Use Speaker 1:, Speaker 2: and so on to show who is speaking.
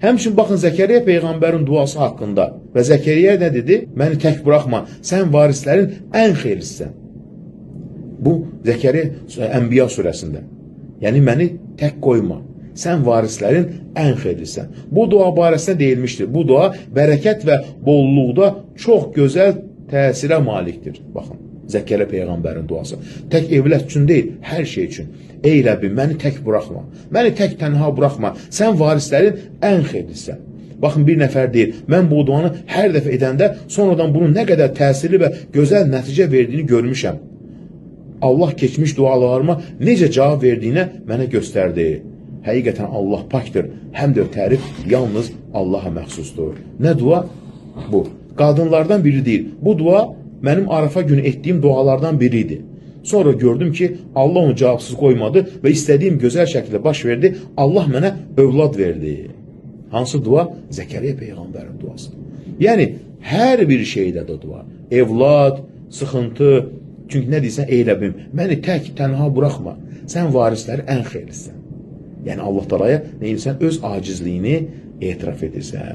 Speaker 1: Həmçinin baxın Zəkəriyya peyğəmbərin duası haqqında və Zəkəriyya nə dedi? Məni tək buraxma, sən varislərin ən xeyirlisən. Bu Zəkəriyya Ənbiya surəsində. Yəni məni tək qoyma, sən varislərin ən xeyirlisən. Bu dua barəsində deyilmişdir. Bu dua bərəkət və bolluqda çox gözəl təsirə malikdir. Baxın, Zəkəriyya peyğəmbərin duası. Tək evlət üçün deyil, hər şey üçün. Ey Rəbbim, məni tək buraxma, məni tək tənha buraxma, sən varislərin ən xeyirlisən. Baxın, bir nəfər deyir, mən bu duanı hər dəfə edəndə sonradan bunun nə qədər təsirli və gözəl nəticə verdiyini görmüşəm. Allah keçmiş dualarıma necə cavab verdiyinə mənə göstərdi. Həqiqətən Allah pakdır, həm də tərif yalnız Allaha məxsusdur. Nə dua? Bu. Qadınlardan biri deyil. Bu dua mənim Arafa günü etdiyim dualardan biriydi. Sonra gördüm ki, Allah onu cavabsız qoymadı və istədiyim gözəl şəkildə baş verdi. Allah mənə övlad verdi. Hansı dua? Zəkəriyya peyğəmbərin duası. Yəni, hər bir şeydə də dua. Evlad, sıxıntı. Çünki nə deyirsən? Ey Rəbbim, məni tək, tənha buraxma. Sən varisləri ən xeyirlisən. Yəni, Allah Taalaya nə edirsən? Öz acizliyini etiraf edirsən.